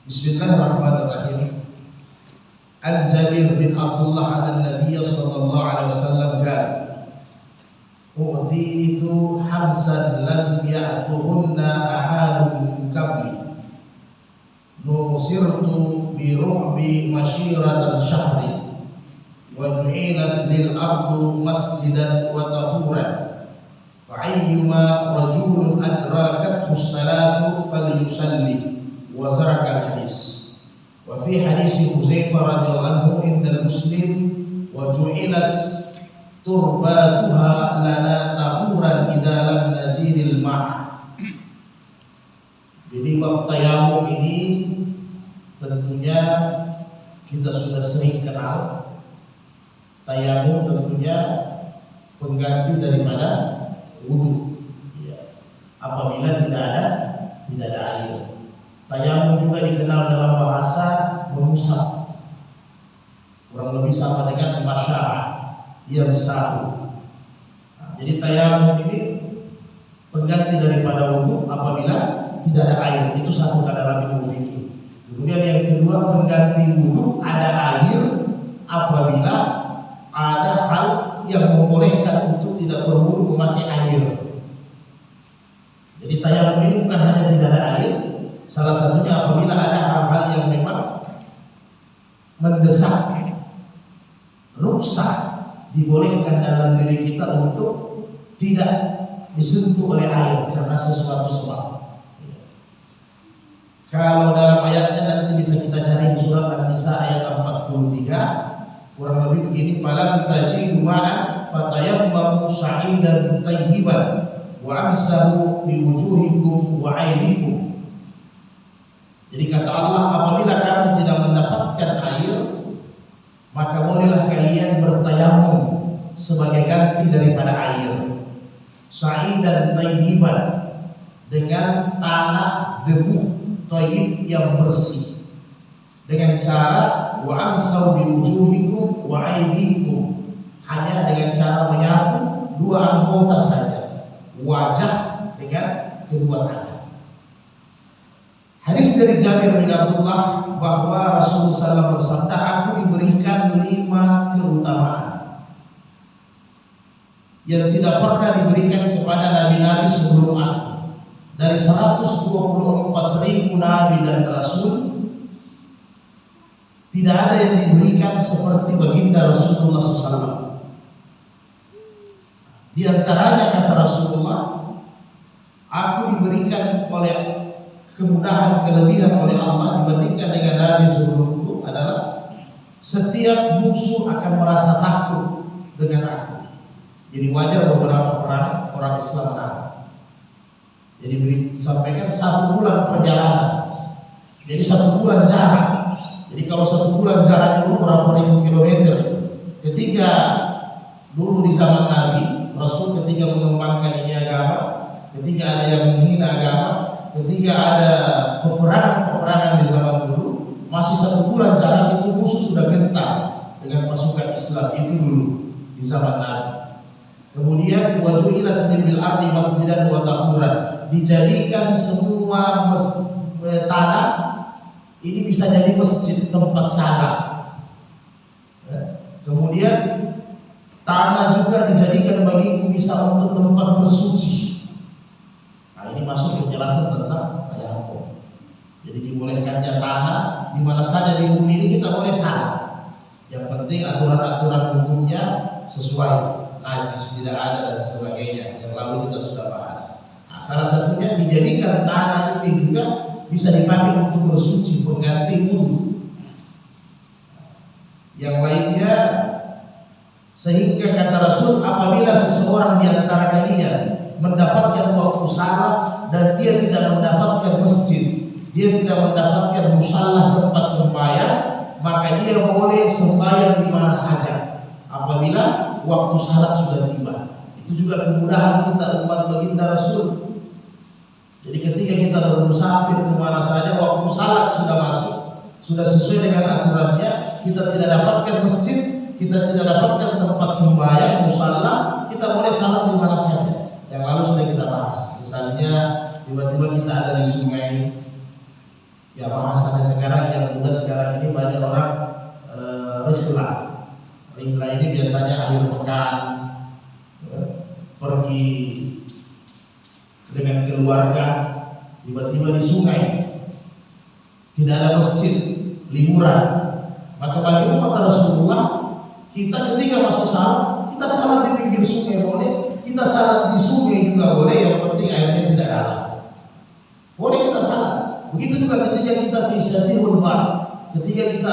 Bismillahirrahmanirrahim. An Jabir bin Abdullah an Nabiy sallallahu alaihi wasallam qala u'titu hamsan lam ya'tuhunna ahadun min qabli nusirtu bi ru'bi mashiratan syahri wa ju'ilat lil ardu masjidan wa tahuran fa ayyuma rajulun adrakathu salatu falyusalli wa zaraka al-hadis. Wa fi hadis Huzaifah radhiyallahu anhu inda Muslim wa ju'ilat turbatuha lana tahuran idza lam najidil ma'. Jadi bab tayamum ini tentunya kita sudah sering kenal. Tayamum tentunya pengganti daripada wudu. Ya. Apabila tidak ada air. Tayamum juga dikenal dalam bahasa mengusap. Kurang lebih sama dengan masya'ah, yamsahu. Jadi tayamum ini pengganti daripada wudu apabila tidak ada air. Itu satu kata ilmu fikih. Kemudian yang kedua, pengganti wudu ada air apabila ada hal yang membolehkan untuk tidak berwudu memakai air. Jadi tayamum ini bukan hanya tidak ada air, salah satunya apabila ada hal-hal yang memang mendesak, rukhsah, dibolehkan dalam diri kita untuk tidak disentuh oleh air karena sesuatu sebab. Kalau dalam ayatnya nanti bisa kita cari di surat An-Nisa ayat 43, kurang lebih begini, falam tajidu ma'an fatayammamu sa'idan tayyiban wa amsahu biwujuhikum wa aydikum. Jadi kata Allah, apabila kamu tidak mendapatkan air, maka bolehlah kalian bertayamum sebagai ganti daripada air. Sa'idan tayyiban, dengan tanah debu thayyib yang bersih, dengan cara wa amsahu biwujuhikum wa aydikum, hanya dengan cara menyapu dua anggota saja, wajah dengan kedua tangan. Hadis dari Jabir bin Abdullah bahwa Rasulullah SAW bersabda, aku diberikan 5 keutamaan yang tidak pernah diberikan kepada nabi-nabi sebelum aku. Dari 124.000 nabi dan rasul, tidak ada yang diberikan seperti baginda Rasulullah SAW. Di antaranya kata Rasulullah, aku diberikan oleh kemudahan, kelebihan oleh Allah dibandingkan dengan nabi sebelumku adalah setiap musuh akan merasa takut dengan aku. Jadi wajar beberapa perang orang Islam menang. Jadi disampaikan 1 bulan perjalanan. Jadi 1 bulan jarak. Jadi kalau 1 bulan jarak dulu berapa ribu kilometer. Ketika dulu di zaman Nabi, Rasul ketika mengembangkan ini agama, ketika ada yang menghina agama, ketika ada peperangan di zaman dulu, masih 1 bulan jarak itu musuh sudah gentar dengan pasukan Islam itu dulu di zaman Nabi. Kemudian waju'ilat bil ardi masjidan wa tahuran, dijadikan semua tanah ini bisa jadi masjid, tempat salat. Kemudian tanah juga dijadikan bagiku bisa untuk tempat bersuci. Nah, ini masuk penjelasan tentang tayamum. Jadi dibolehkannya tanah di mana saja di bumi ini kita boleh salat. Yang penting aturan-aturan hukumnya sesuai, najis tidak ada dan sebagainya yang lalu kita sudah bahas. Nah, salah satunya dijadikan tanah ini juga bisa dipakai untuk bersuci, pengganti wudu. Yang lainnya, sehingga kata Rasul, apabila seseorang di antara kalian mendapatkan waktu salat dan dia tidak mendapatkan masjid, dia tidak mendapatkan musalla tempat sembahyang, maka dia boleh sembahyang di mana saja apabila waktu salat sudah tiba. Itu juga kemudahan kita umat baginda Rasul. Jadi ketika kita bermusafir kemana saja, waktu salat sudah masuk, sudah sesuai dengan aturannya, kita tidak dapatkan masjid, kita tidak dapatkan tempat sembahyang, musalla, kita boleh salat di mana saja. Yang lalu sudah kita bahas. Misalnya tiba-tiba kita ada di sungai, Ya bahasanya sekarang yang muda sekarang ini banyak orang rihla. Rihla ini biasanya akhir pekan, pergi dengan keluarga, tiba-tiba di sungai, tidak ada masjid, liburan. Maka bagi umat Rasulullah, kita ketika masuk salat, kita salat di pinggir sungai boleh, kita salat di sungai juga boleh, yang penting airnya tidak dalam. Boleh kita salat. Begitu juga ketika kita fi syatirul bar, ketika kita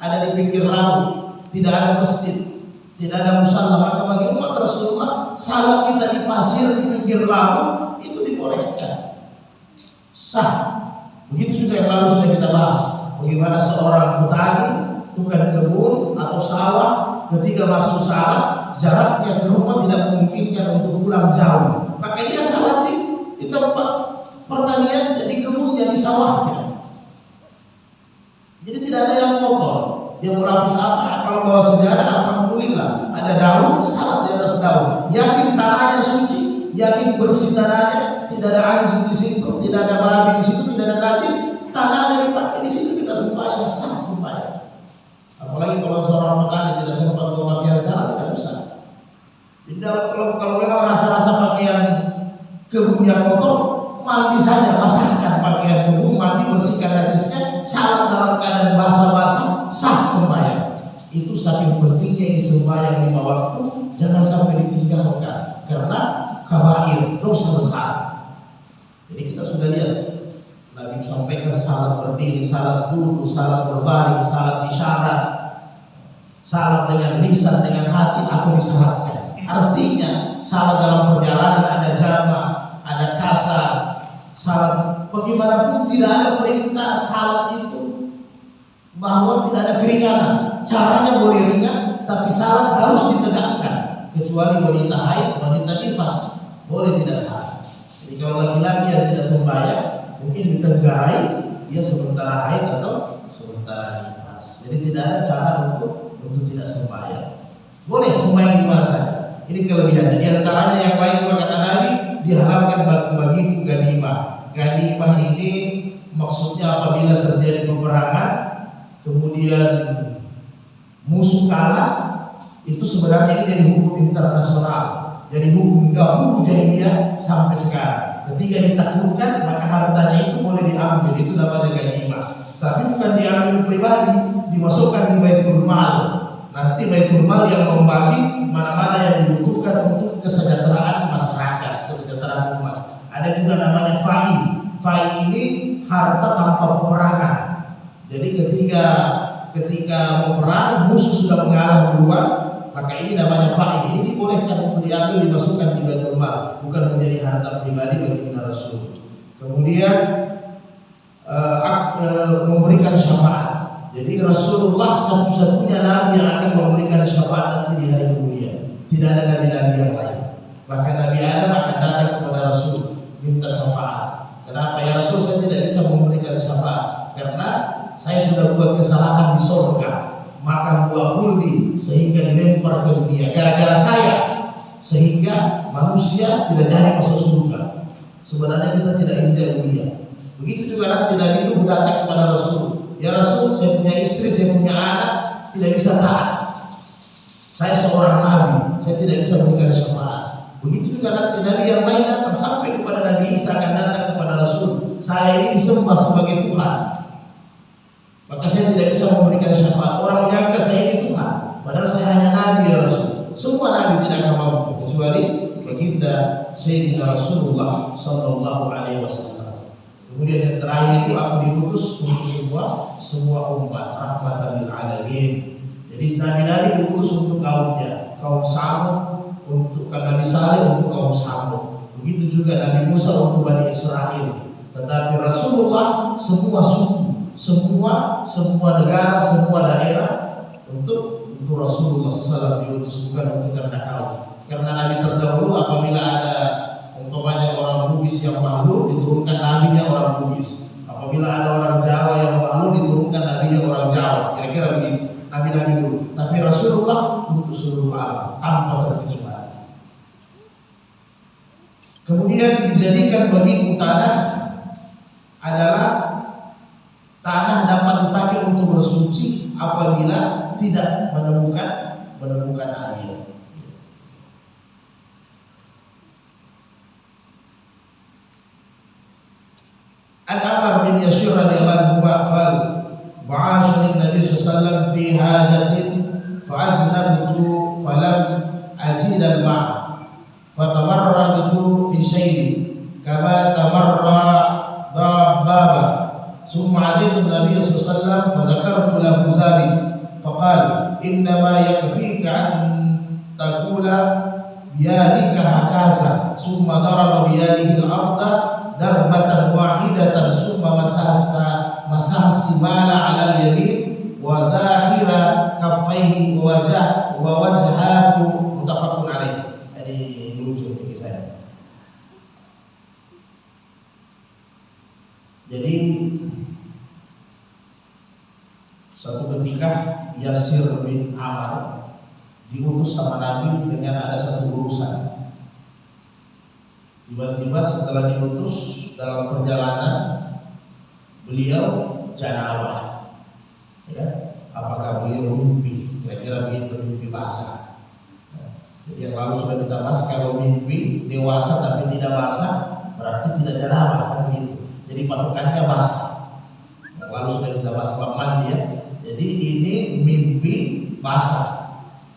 ada di pinggir laut, tidak ada masjid, tidak ada musalla, maka bagi umat Rasulullah salat kita di pasir di pinggir laut itu dibolehkan, sah. Begitu juga yang lalu sudah kita bahas, bagaimana seorang petani, tukang kebun atau sawah ketika masuk salat, jaraknya ke rumah tidak memungkinkan untuk pulang jauh, maka dia salat di tempat pertanian, jadi kebunnya, di sawahnya. Jadi tidak ada yang kotor. Dia mau lapis apa? Kalau bawa sejadah, alhamdulillah ada daun, salat di atas daun. Yakin tanahnya suci, yakin bersih tanahnya, tidak ada anjing di situ, tidak ada babi di situ, tidak ada najis. Tanahnya dipakai di situ, kita sembahyang, sah sembahyang. Apalagi kalau seorang petani tidak sempat bawa pakaian salat, tidak bisa. Jadi kalau memang rasa-rasa pakaian kebunnya kotor, mandi saja, basahkan pakaian kebun, mandi, bersihkan najisnya, salat dalam keadaan basah-basah, sah sembahyang. Itu saking pentingnya ini sembahyang 5 waktu, jangan sampai ditinggalkan karena kabair, dosa besar. Jadi kita sudah lihat Nabi sampaikan salat berdiri, salat duduk, salat berbaring, salat isyarat, salat dengan lisan, dengan hati atau disyaratkan. Artinya salat dalam perjalanan ada jamak, ada kasar, salat bagaimanapun tidak ada perintah salat itu bahwa tidak ada keringanan. Caranya boleh ringan, tapi salat harus ditegakkan. Kecuali wanita haid, wanita nifas boleh tidak salat. Jadi kalau laki-laki yang tidak sembahyang, mungkin ditenggarai dia sementara haid atau sementara nifas. Jadi tidak ada cara untuk tidak sembahyang. Boleh sembahyang di mana saja. Ini kelebihannya. Di antaranya yang lain juga kata Nabi, diharamkan bagi-bagi ganimah. Ganimah ini maksudnya apabila terjadi peperangan, kemudian musuh kalah, itu sebenarnya ini jadi hukum internasional, jadi hukum dahulu jahiliyah sampai sekarang. Ketika ditaklukkan, maka hartanya itu boleh diambil, itu namanya ganimah. Tapi bukan diambil pribadi, dimasukkan di Baitul Mal. Nanti Baitul Mal yang membagi mana-mana yang dibutuhkan untuk kesejahteraan masyarakat, kesejahteraan umat. Ada juga namanya fa'i. Fa'i ini harta tanpa peperangan. Jadi ketika mau perang, musuh sudah mengalah duluan, maka ini namanya fa'i. Ini dibolehkan untuk diambil, dimasukkan di Baitul Mal, bukan menjadi harta pribadi bagi Rasul. Kemudian memberikan syafaat. Jadi Rasulullah satu-satunya Nabi yang akan memberikan syafaat nanti di hari kemudian. Tidak ada nabi-nabi yang lain. Bahkan Nabi Adam akan datang kepada Rasul minta syafaat. Kenapa ya Rasul, saya tidak bisa memberikan syafaat karena saya sudah buat kesalahan di surga, makan buah huldi sehingga dilempar ke dunia. Gara-gara saya sehingga manusia tidak jadi masuk surga. Sebenarnya kita tidak injak dunia. Begitu juga nanti Nabi Nuh datang kepada Rasul. Ya Rasul, saya punya istri, saya punya anak, tidak bisa taat. Saya seorang nabi, saya tidak bisa memberikan syafaat. Begitu juga nanti nabi yang lain datang sampai kepada Nabi Isa akan datang kepada Rasul. Saya ini disembah sebagai Tuhan, maka saya tidak bisa memberikan syafaat. Orang menyangka saya ini Tuhan, padahal saya hanya nabi ya Rasul. Semua nabi tidak akan mampu kecuali baginda Sayyidina Rasulullah Sallallahu Alaihi Wasallam. Kemudian yang terakhir itu aku diutus untuk semua umat, rahmatan lil alamin. Jadi nabi-nabi diutus untuk kaumnya, kaum Samud untuk Nabi Saleh untuk kaum Samud. Begitu juga Nabi Musa untuk Bani Israel. Tetapi Rasulullah semua suku, semua negara, semua daerah untuk Rasulullah SAW diutus, bukan untuk karena kaum. Karena nabi terdahulu apabila ada umpamanya orang Bugis yang mahluk, diturunkan nabinya orang Bugis. Apabila ada orang Jawa yang mahluk, diturunkan nabinya orang Jawa. Kira-kira begitu nabi-nabi dulu. Tapi Rasulullah untuk seluruh alam tanpa terkecuali. Kemudian dijadikan bagiku tanah adalah bersuci apabila tidak menemukan air. An Amr bin Yasir radhiyallahu anhu qala ba'athani Nabi sallallahu alaihi wasallam fi hajatin fa'ajnabtu falam ajid al-ma' fatamarragtu fi shay'in kama tamarra dabbaba summa adaitu Nabi sallallahu alaihi wasallam fadzakartu lahu dzalik faqala innama yakfika an taqula biyadika hakaza summa daraba biyadihi al-ardha darbatan wahidatan summa masaha simala 'ala al-yamin wa zahira kaffaihi wa wajhahu muttafaqun alaih. Ini lucu ini saya. Jadi satu ketika Yasir bin Amr diutus sama Nabi dengan ada satu urusan. Tiba-tiba setelah diutus dalam perjalanan beliau janabah, ya. Apakah beliau mimpi? Kira-kira begitu, mimpi basah. Jadi yang lalu sudah kita bahas, kalau mimpi dewasa tapi tidak basah berarti tidak janabah, kan begitu. Jadi patokannya basah. Yang lalu sudah kita bahas bab mandi ya. Jadi ini mimpi basah.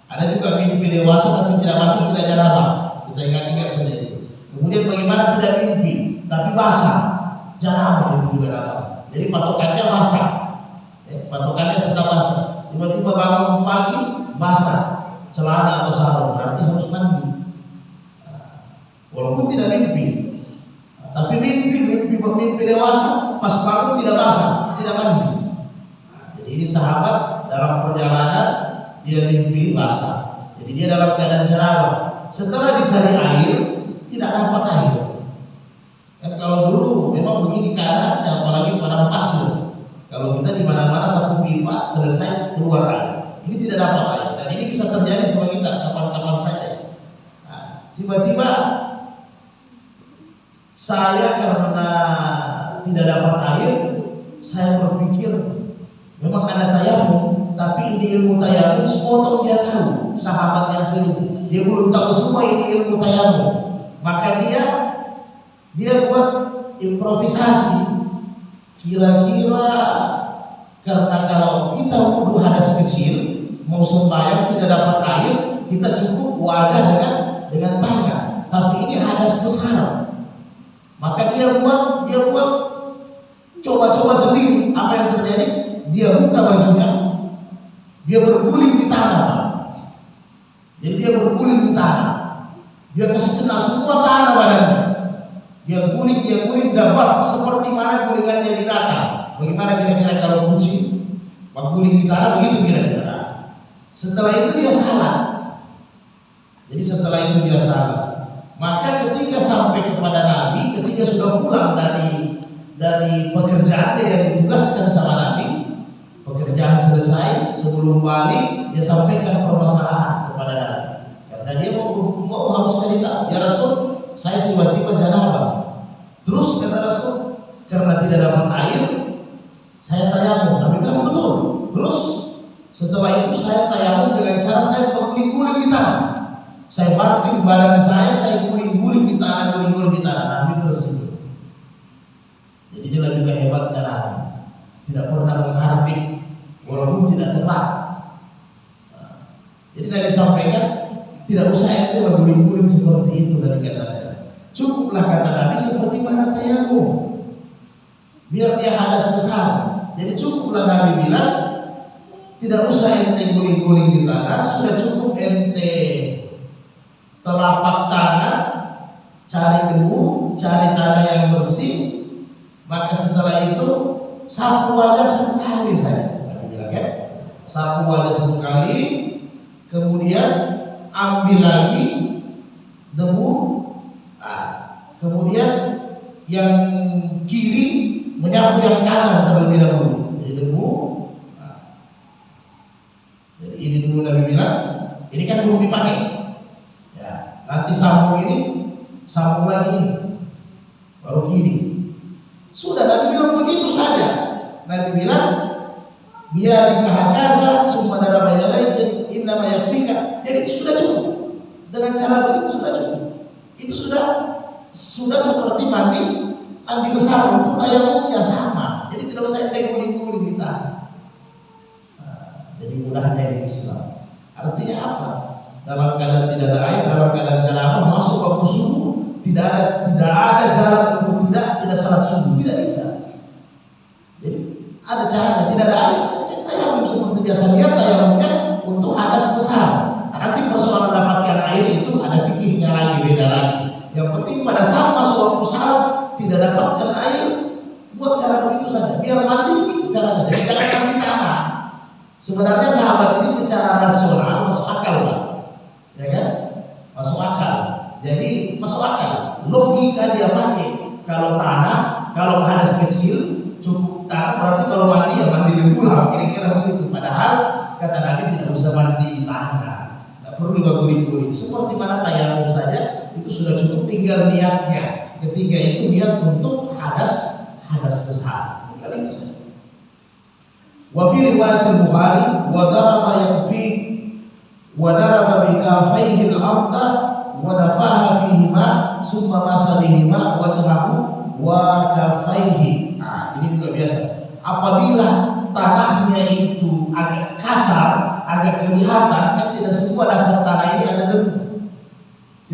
Ada juga mimpi dewasa tapi tidak basah, tidak janabah. Kita ingat-ingat saja itu. Kemudian bagaimana tidak mimpi tapi basah, janabah itu juga dapat. Jadi patokannya basah, patokannya tetap basah. Tiba-tiba bangun pagi basah celana atau sarung, berarti harus mandi. Walaupun tidak mimpi, tapi mimpi dewasa pas bangun tidak basah, tidak mandi. Jadi ini sahabat dalam perjalanan dia mimpi basah. Jadi dia dalam keadaan janabah. Setelah dicari air tidak dapat air. Kan kalau dulu memang begini keadaannya, apalagi padang pasir. Kalau kita di mana-mana satu pipa selesai keluar air. Ini tidak dapat air dan ini bisa terjadi sama kita kapan-kapan saja. Nah, tiba-tiba saya karena tidak dapat air, saya berpikir memang ada tayamum, tapi ini ilmu tayamum semua tahu, dia tahu. Sahabat yang sering dia belum tahu semua ini ilmu tayamum. Maka dia buat improvisasi. Kira-kira karena kalau kita wudu hadas kecil, mau sembahyang tidak dapat air, kita cukup wajah dengan tangan. Tapi ini hadas besar. Maka dia buat coba-coba sendiri. Apa yang terjadi? Dia buka bajunya, dia berguling di tanah. Jadi dia berguling di tanah. Dia kasih kena semua tanah badannya. Dia guling dapat seperti mana gulingannya binatang. Bagaimana kira-kira kalau kucing guling di tanah, begitu kira-kira. Setelah itu dia salah. Jadi setelah itu dia salah. Maka ketika sampai kepada Nabi, ketika sudah pulang dari pekerjaan yang ditugaskan sama Nabi, pekerjaan selesai, sebelum balik dia sampaikan permasalahan kepada Nabi. Karena dia mau harus cerita, ya Rasul, saya tiba-tiba janabah. Terus kata Rasul, karena tidak dapat air, saya tayamum. Nabi bilang betul. Terus setelah itu saya tayamum dengan cara saya berguling-guling di tanah. Saya banting badan saya guling-guling di tanah, Nabi tersenyum. Jadi inilah juga hebatnya Nabi. Tidak pernah menghardik walaupun tidak tepat. Jadi Nabi sampaikan, tidak usah ente berguling-guling seperti itu. Nabi katakan, cukuplah kata Nabi seperti mana tayamum, biar dia hadas besar. Jadi cukuplah Nabi bilang, tidak usah ente guling-guling di tanah, sudah cukup ente telapak tangan, cari debu, cari tanah yang bersih, maka setelah itu sapu wajah satu kali saja. Nabi bilang ya, sapu wajah satu kali, kemudian ambil lagi debu, kemudian yang kiri menyapu yang kanan terlebih dahulu. Jadi debu, jadi ini dulu Nabi bilang, ini kan belum dipakai. Ya, nanti sambung ini, sambung lagi ini, baru kiri. Sudah Nabi bilang begitu saja. Nabi bilang Biyadika hakaza summa daraba yadayka innama yakfika. Jadi sudah cukup. Dengan cara begitu sudah cukup. Itu sudah seperti mandi besar. Untuk tayamumnya sama. Jadi tidak usah guling-guling di tanah. Jadi mudahnya ini Islam. Artinya apa? Dalam keadaan tidak ada air, dalam keadaan janabah masuk waktu subuh, tidak ada jalan untuk tidak salat subuh, tidak bisa. Jadi ada caranya, tidak ada air, tayamum seperti biasa. Dia tayamumnya untuk hadas besar. Nah, nanti persoalan dapatkan air itu ada fikihnya lagi, beda lagi. Yang penting pada saat masuk waktu salat tidak dapatkan air, buat cara begitu saja. Biar mandi begitu caranya. Jadi jangan mandi tanah. Sebenarnya sahabat ini secara rasional masuk akal, Pak. Ya kan? Masuk akal. Jadi masuk akal. Logika dia pakai. Kalau tanah, kalau hadas kecil cukup tanah, berarti kalau mandi ya mandi di pulau. Kira-kira begitu. Padahal kata Nabi tidak usah mandi tanah. Tidak perlu guling-guling. Seperti mana tayamum saja itu sudah cukup, tinggal niatnya. Ketiga itu niat untuk hadas besar. Bukan itu saja. Wa fi riwayat al-Bukhari wa daraba yakfi wa daraba bi kafaihi al-ardh wa dafaha fihi ma summa masa bihi ma wajhahu wa kafaihi. Nah, ini juga biasa. Apabila tanahnya itu agak kasar, agak kelihatan, kan tidak semua dasar tanah ini ada debu.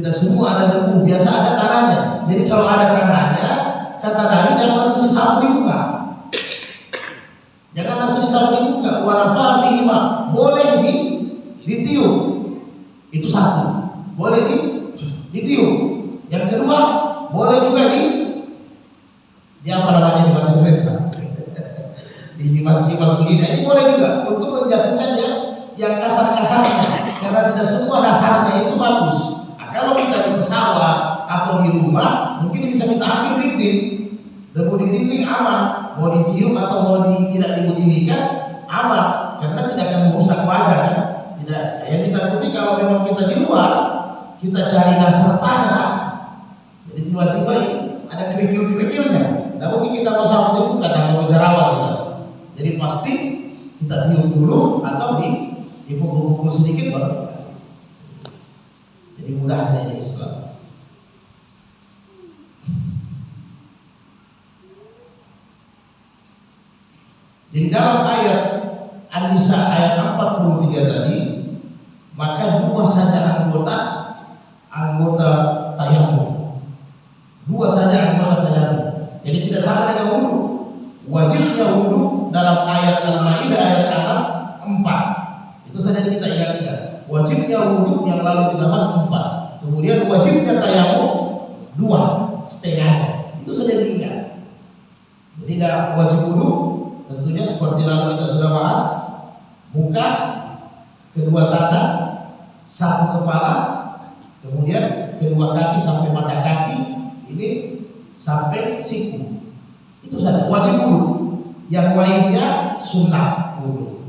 Tidak semua ada debu, biasa ada tanahnya. Jadi kalau ada tanahnya, kata Nabi jangan langsung disapu di muka. Jangan langsung disapu di muka. Wa nafa fihi ma, boleh ditiup. Itu satu. Boleh ditiup. Yang kedua, boleh juga di apa namanya di bahasa Indonesia? Di kipas begini. Ini boleh juga untuk menjatuhkan yang kasar-kasarnya. Karena tidak semua dasarnya itu bagus. Nah, kalau kita di pesawat atau di rumah, mungkin bisa kita ambil dinding. Debu di dinding aman. Mau ditiup atau mau tidak dibeginikan aman. Karena tidak akan merusak wajah kan. Tidak. Yang kita ngerti kalau memang kita di luar, kita cari dasar tanah, jadi tiba-tiba ada kerikil-kerikilnya. Tidak mungkin kita mau sapu di muka tanpa mau jerawat kita. Jadi pasti kita tiup dulu atau dipukul-pukul sedikit baru. Jadi mudahnya ini Islam. Jadi dalam ayat An-Nisa ayat 43 tadi, maka dua saja anggota tayamum. Dua saja anggota tayamum. Jadi tidak sama dengan wudu. Wajibnya wudu dalam ayat Al-Maidah ayat 4. Itu saja kita ingat-ingat. Wajibnya wudu yang lalu kita bahas 4. Kemudian wajibnya tayamum 2 setengahnya. Itu saja diingat. Jadi tidak wajib wudu tentunya seperti lalu kita sudah bahas, muka, kedua tangan, sapu kepala, kemudian kedua kaki sampai mata kaki, ini sampai siku. Itu saja wajib wudu. Yang lainnya sunnah wudu.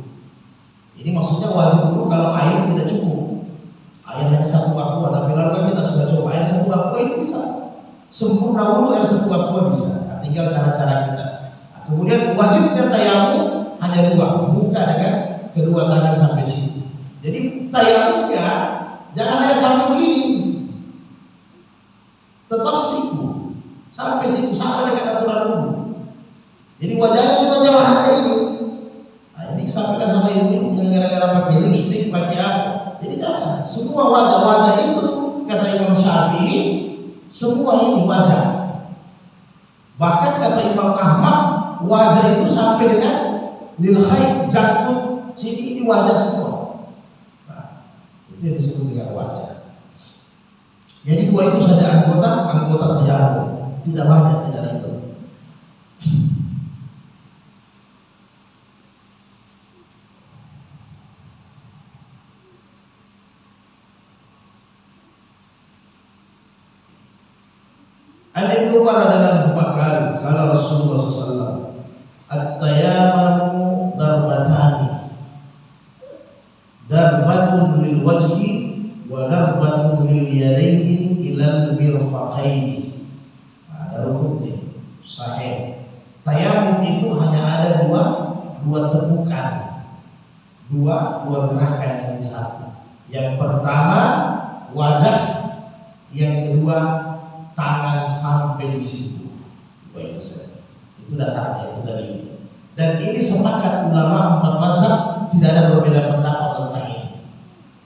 Ini maksudnya wajib wudu kalau air tidak cukup. Air hanya 1 aqua, tapi lalu kan kita sudah coba air 1 aqua itu bisa. Sempurna wudu air 1 aqua bisa. Nah, tinggal cara-cara kita. Nah, kemudian wajibnya tayamum hanya 2, muka dengan kedua tangan sampai siku. Jadi tayamumnya jangan hanya sampai begini, tetap siku sampai siku sama dengan aturan wudu. Jadi wajahnya juga jangan hanya ini. Nah, ini disampaikan sama ibu yang gara-gara pakai lipstick, pakai apa. Jadi jangan. Semua wajah-wajah itu kata Imam Syafi'i, semua ini wajah. Bahkan kata Imam Ahmad, wajah itu sampai dengan lil khayd, jangkut sini, ini wajah semua. Nah, itu yang disebut dengan wajah. Jadi 2 itu saja anggota tayamum, tidak banyak, tidak ribet. Ada Ibnu Umar adalah 4 kali kalau Rasulullah SAW at-tayammu darbatani, darbatun lil wajhi wa darbatun lil yadaini ilal mirfaqaini. Ada rukunnya sahih. Tayamum itu hanya ada dua tepukan. dua gerakan yang satu. Yang pertama wajah, yang kedua tangan sampai di situ. Itu saja. Itu dasarnya, itu dari ini. Dan ini sepakat ulama 4 mazhab, tidak ada berbeda pendapat tentang ini.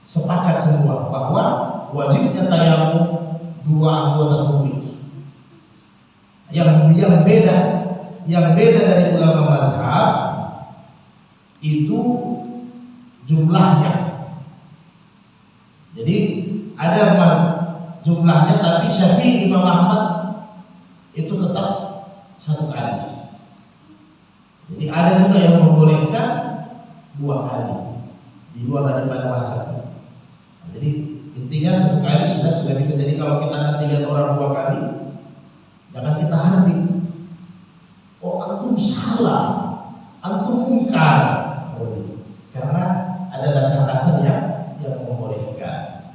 Sepakat semua bahwa wajibnya tayamum 2 anggota tubuh. Yang beda dari ulama mazhab itu jumlahnya. Jadi ada jumlahnya, tapi Syafi'i, Imam Ahmad itu tetap 1 kali. Jadi ada juga yang membolehkan 2 kali di luar daripada mazhab. Nah, jadi intinya 1 kali sudah bisa. Jadi kalau kita nanti lihat orang 2 kali, jangan kita hardik. Oh, antum salah, antum mungkar. Karena ada dasar-dasar yang membolehkan.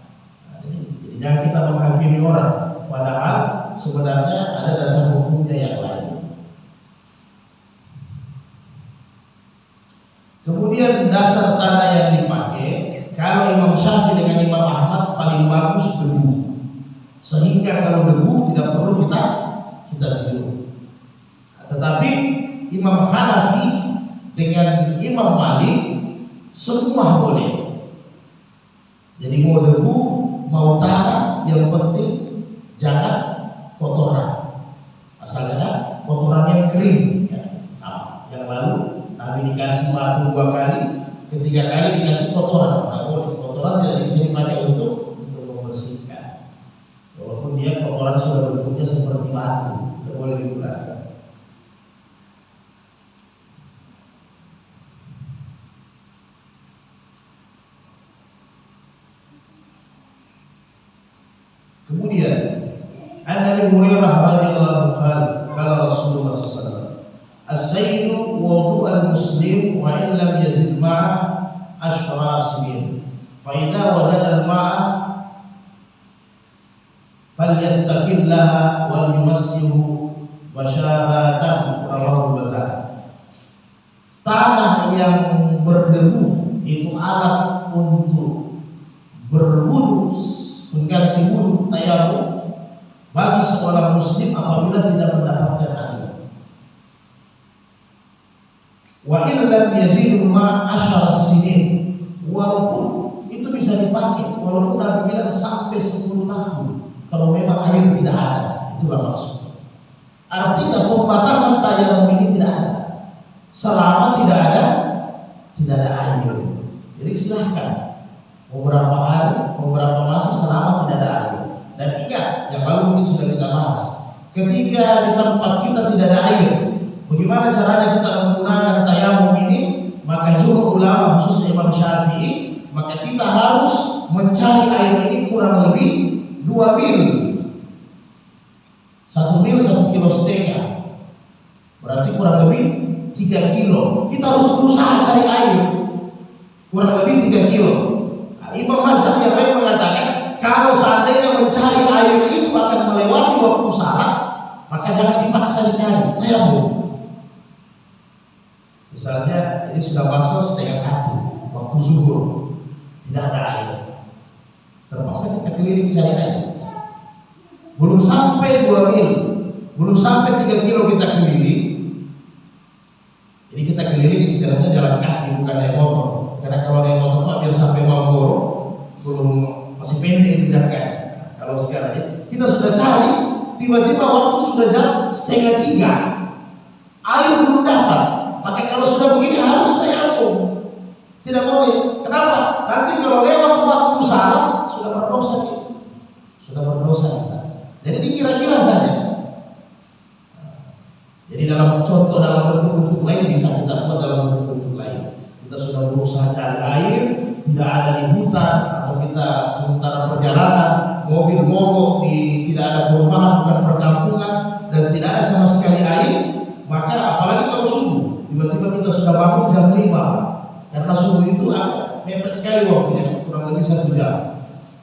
Nah, jadi jangan kita menghakimi orang, padahal sebenarnya ada dasar hukumnya yang lain. Kemudian dasar tanah yang dipakai, kalau Imam Syafi'i dengan Imam Ahmad paling bagus debu, sehingga kalau debu tidak perlu kita tiup. Tetapi Imam Hanafi dengan Imam Malik semua boleh. Jadi mau debu, mau tanah, yang penting jangan kotoran. Asalnya kotoran yang kering, ya, sama. Yang lalu Nabi dikasih batu 2 kali, ketiga kali dikasih kotoran. Nah, kotoran tidak bisa dipakai untuk membersihkan. Walaupun dia kotoran sudah bentuknya seperti batu, tidak boleh digunakan. Kemudian An-Nabi Hurairah radhiyallahu anhu qala Rasulullah sallallahu alaihi wasallam, as-sayyidu wudu al-muslim wa in lam yajid ma'a ashra sinin fa idza wajada al-ma'a falyattaqillaha wal yumassihu basyaratahu, rawahu Bukhari. Tanah yang berdebu itu alat untuk berwudu, mengganti wudu, tayamum bagi seorang muslim apabila tidak mendapatkan air. Wa in lam yajidu ma asyara sinin, walaupun itu bisa dipakai, walaupun Nabi bilang sampai 10 tahun kalau memang air tidak ada. Itulah maksudnya. Artinya pembatasan tayamum ini tidak ada selama tidak ada air. Jadi silahkan beberapa hari, beberapa masa selama tidak ada air. Dan ingat, yang lalu mungkin sudah kita bahas, ketika di tempat kita tidak ada air, bagaimana caranya kita menggunakan tayamum ini? Maka jumhur ulama khususnya Imam Syafi'i, maka kita harus mencari air ini kurang lebih 2 mil. 1 mil 1,5 kilo, berarti kurang lebih 3 kilo. Kita harus berusaha cari air kurang lebih 3 kilo. Imam mazhab yang lain mengatakan kalau seandainya mencari air itu akan melewati waktu salat, maka jangan dipaksa dicari, tayamum. Misalnya ini sudah masuk 12:30 waktu zuhur, tidak ada air, terpaksa kita keliling cari air. Belum sampai 2 mil, belum sampai 3 kilo kita keliling. Jadi kita keliling istilahnya jalan kaki, bukan naik motor. Karena kalau naik motor Pak biar sampai Mangoro belum, masih pendek tidakkan. Kalau sekarang kita sudah cari, tiba-tiba waktu sudah jam 2:30, air belum dapat. Maka kalau sudah begini harus tayamum, tidak boleh. Kenapa? Nanti kalau lewat waktu salat sudah berdosa kita. Jadi dikira-kira saja. Jadi dalam contoh, dalam bentuk-bentuk lain bisa kita buat dalam bentuk-bentuk lain. Kita sudah berusaha cari air, tidak ada di hutan, atau kita sementara perjalanan, mobil mogok di tidak ada perumahan, bukan perkampungan, dan tidak ada sama sekali air, maka apalagi kalau subuh, tiba-tiba kita sudah bangun jam 5, karena subuh itu agak mepet sekali waktunya, kurang lebih 1 jam.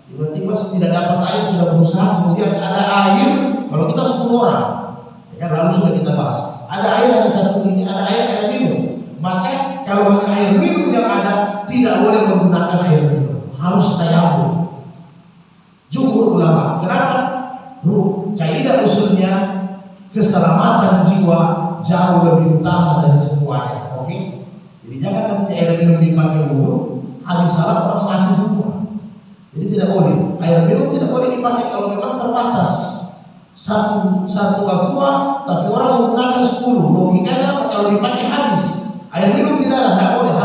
Tiba-tiba tidak dapat air, sudah berusaha, kemudian ada air, kalau kita 10 orang, ya kan, lalu sudah kita bahas, ada air, ada satu ini, ada air minum. Maka kalau hanya air minum yang ada, tidak menggunakan air minum, harus tayamum. Jumhur ulama. Kenapa? Kaidah usulnya keselamatan jiwa jauh lebih utama dari semuanya. Oke? Jadi jangan nanti air minum dipakai wudhu, habis salat orang mati semua. Jadi tidak boleh. Air minum tidak boleh dipakai kalau memang terbatas. Satu aqua, tapi orang menggunakan 10. Logikanya kalau dipakai habis. Air minum tidak boleh,